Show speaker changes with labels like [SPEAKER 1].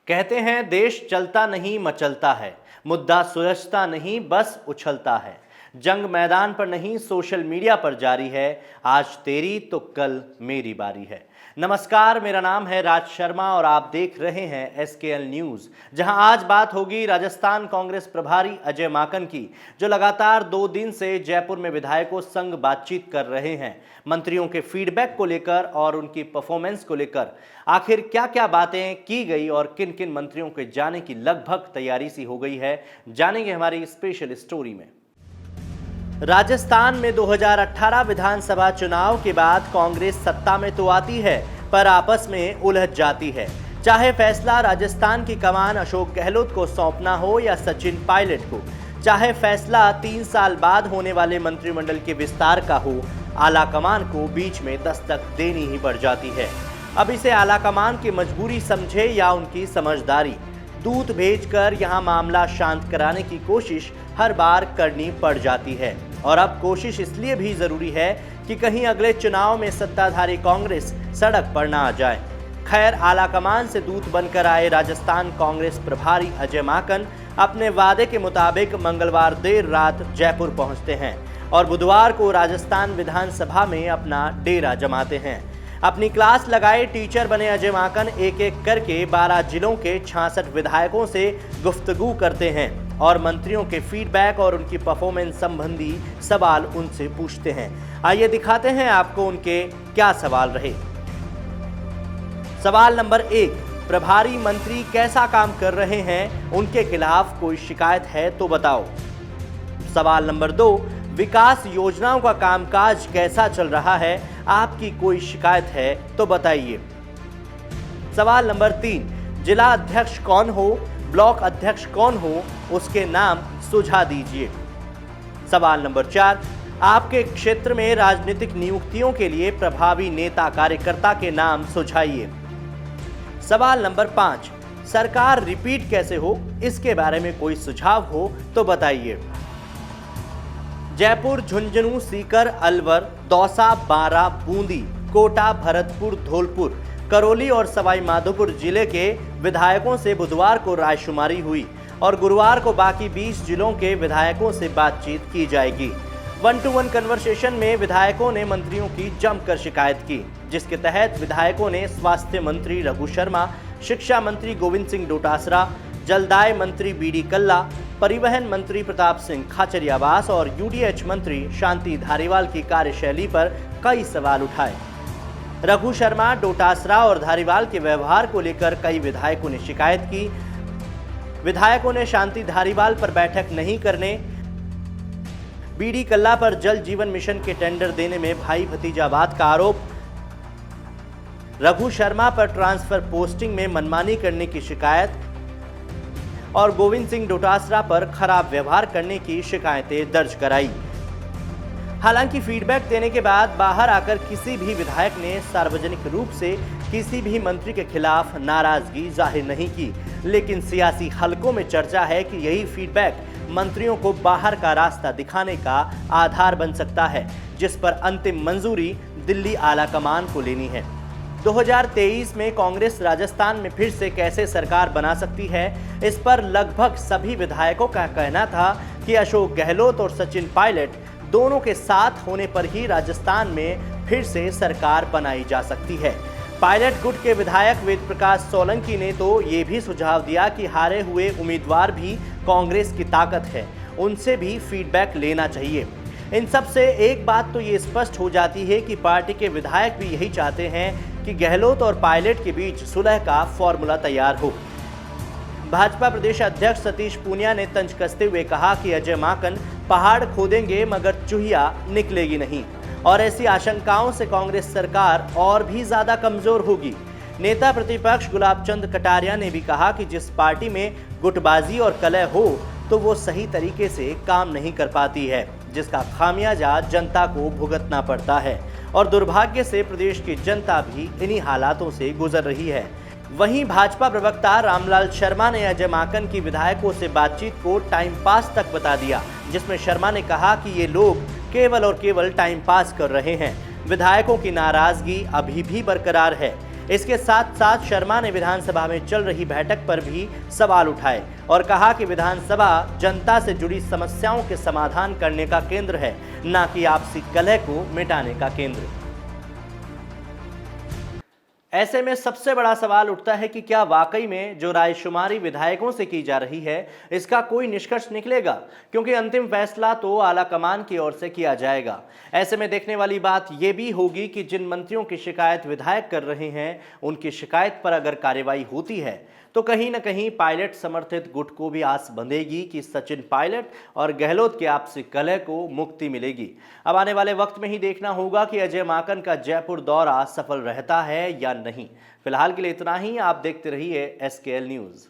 [SPEAKER 1] कहते हैं देश चलता नहीं मचलता है, मुद्दा सुलझता नहीं बस उछलता है। जंग मैदान पर नहीं सोशल मीडिया पर जारी है, आज तेरी तो कल मेरी बारी है। नमस्कार, मेरा नाम है राज शर्मा और आप देख रहे हैं SKL न्यूज, जहां आज बात होगी राजस्थान कांग्रेस प्रभारी अजय माकन की, जो लगातार 2 दिन से जयपुर में विधायकों संग बातचीत कर रहे हैं। मंत्रियों के फीडबैक को लेकर और उनकी परफॉर्मेंस को लेकर आखिर क्या क्या बातें की गई और किन किन मंत्रियों के जाने की लगभग तैयारी सी हो गई है, जानेंगे हमारी स्पेशल स्टोरी में। राजस्थान में 2018 विधानसभा चुनाव के बाद कांग्रेस सत्ता में तो आती है, पर आपस में उलझ जाती है। चाहे फैसला राजस्थान की कमान अशोक गहलोत को सौंपना हो या सचिन पायलट को, चाहे फैसला 3 साल बाद होने वाले मंत्रिमंडल के विस्तार का हो, आला कमान को बीच में दस्तक देनी ही पड़ जाती है। अब इसे आला कमान की मजबूरी समझे या उनकी समझदारी, दूत भेजकर यहां मामला शांत कराने की कोशिश हर बार करनी पड़ जाती है। और अब कोशिश इसलिए भी जरूरी है कि कहीं अगले चुनाव में सत्ताधारी कांग्रेस सड़क पर ना आ जाए। खैर, आला कमान से दूत बनकर आए राजस्थान कांग्रेस प्रभारी अजय माकन अपने वादे के मुताबिक मंगलवार देर रात जयपुर पहुंचते हैं और बुधवार को राजस्थान विधानसभा में अपना डेरा जमाते हैं। अपनी क्लास लगाए टीचर बने अजय माकन एक एक करके 12 जिलों के 66 विधायकों से गुफ्तगू करते हैं और मंत्रियों के फीडबैक और उनकी परफॉर्मेंस संबंधी सवाल उनसे पूछते हैं। आइए दिखाते हैं आपको उनके क्या सवाल रहे। सवाल नंबर 1, प्रभारी मंत्री कैसा काम कर रहे हैं, उनके खिलाफ कोई शिकायत है तो बताओ। सवाल नंबर 2, विकास योजनाओं का कामकाज कैसा चल रहा है, आपकी कोई शिकायत है तो बताइए। सवाल नंबर 3, जिला अध्यक्ष कौन हो, ब्लॉक अध्यक्ष कौन हो, उसके नाम सुझा दीजिए। सवाल नंबर 4, आपके क्षेत्र में राजनीतिक नियुक्तियों के लिए प्रभावी नेता कार्यकर्ता के नाम सुझाइए। सवाल नंबर 5, सरकार रिपीट कैसे हो, इसके बारे में कोई सुझाव हो तो बताइए। जयपुर, झुंझुनू, सीकर, अलवर, दौसा, बारा, बूंदी, कोटा, भरतपुर, धौलपुर, करौली और सवाई माधोपुर जिले के विधायकों से बुधवार को रायशुमारी हुई और गुरुवार को बाकी 20 जिलों के विधायकों से बातचीत की जाएगी। 1-to-1 कन्वर्सेशन में विधायकों ने मंत्रियों की जमकर शिकायत की, जिसके तहत विधायकों ने स्वास्थ्य मंत्री रघु शर्मा, शिक्षा मंत्री गोविंद सिंह डोटासरा, जलदाय मंत्री BD कल्ला, परिवहन मंत्री प्रताप सिंह खाचरियावास और UDH मंत्री शांति धारीवाल की कार्यशैली पर कई सवाल उठाए। रघु शर्मा, डोटासरा और धारीवाल के व्यवहार को लेकर कई विधायकों ने शिकायत की। विधायकों ने शांति धारीवाल पर बैठक नहीं करने, BD कल्ला पर जल जीवन मिशन के टेंडर देने में भाई भतीजावाद का आरोप, रघु शर्मा पर ट्रांसफर पोस्टिंग में मनमानी करने की शिकायत और गोविंद सिंह डोटासरा पर खराब व्यवहार करने की शिकायतें दर्ज कराई। हालांकि फीडबैक देने के बाद बाहर आकर किसी भी विधायक ने सार्वजनिक रूप से किसी भी मंत्री के खिलाफ नाराजगी जाहिर नहीं की, लेकिन सियासी हलकों में चर्चा है कि यही फीडबैक मंत्रियों को बाहर का रास्ता दिखाने का आधार बन सकता है, जिस पर अंतिम मंजूरी दिल्ली आला कमान को लेनी है। 2023 में कांग्रेस राजस्थान में फिर से कैसे सरकार बना सकती है, इस पर लगभग सभी विधायकों का कहना था कि अशोक गहलोत और सचिन पायलट दोनों के साथ होने पर ही राजस्थान में फिर से सरकार बनाई जा सकती है। पायलट गुट के विधायक वेद प्रकाश सोलंकी ने तो ये भी सुझाव दिया कि हारे हुए उम्मीदवार भी कांग्रेस की ताकत है, उनसे भी फीडबैक लेना चाहिए। इन सब से एक बात तो ये स्पष्ट हो जाती है कि पार्टी के विधायक भी यही चाहते हैं कि गहलोत और पायलट के बीच सुलह का फॉर्मूला तैयार हो। भाजपा प्रदेश अध्यक्ष सतीश पूनिया ने तंज कसते हुए कहा कि अजय माकन पहाड़ खोदेंगे मगर चूहिया निकलेगी नहीं, और ऐसी आशंकाओं से कांग्रेस सरकार और भी ज्यादा कमजोर होगी। नेता प्रतिपक्ष गुलाब चंद कटारिया ने भी कहा कि जिस पार्टी में गुटबाजी और कलह हो तो वो सही तरीके से काम नहीं कर पाती है, जिसका खामियाजा जनता को भुगतना पड़ता है और दुर्भाग्य से प्रदेश की जनता भी इन्हीं हालातों से गुजर रही है। वहीं भाजपा प्रवक्ता रामलाल शर्मा ने अजय माकन की विधायकों से बातचीत को टाइम पास तक बता दिया, जिसमें शर्मा ने कहा कि ये लोग केवल और केवल टाइम पास कर रहे हैं, विधायकों की नाराजगी अभी भी बरकरार है। इसके साथ साथ शर्मा ने विधानसभा में चल रही बैठक पर भी सवाल उठाए और कहा कि विधानसभा जनता से जुड़ी समस्याओं के समाधान करने का केंद्र है, न कि आपसी कलह को मिटाने का केंद्र। ऐसे में सबसे बड़ा सवाल उठता है कि क्या वाकई में जो रायशुमारी विधायकों से की जा रही है इसका कोई निष्कर्ष निकलेगा, क्योंकि अंतिम फैसला तो आला कमान की ओर से किया जाएगा। ऐसे में देखने वाली बात यह भी होगी कि जिन मंत्रियों की शिकायत विधायक कर रहे हैं उनकी शिकायत पर अगर कार्रवाई होती है तो कहीं न कहीं पायलट समर्थित गुट को भी आस बंधेगी कि सचिन पायलट और गहलोत के आपसी कलह को मुक्ति मिलेगी। अब आने वाले वक्त में ही देखना होगा कि अजय माकन का जयपुर दौरा सफल रहता है या नहीं। फिलहाल के लिए इतना ही। आप देखते रहिए SKL न्यूज़।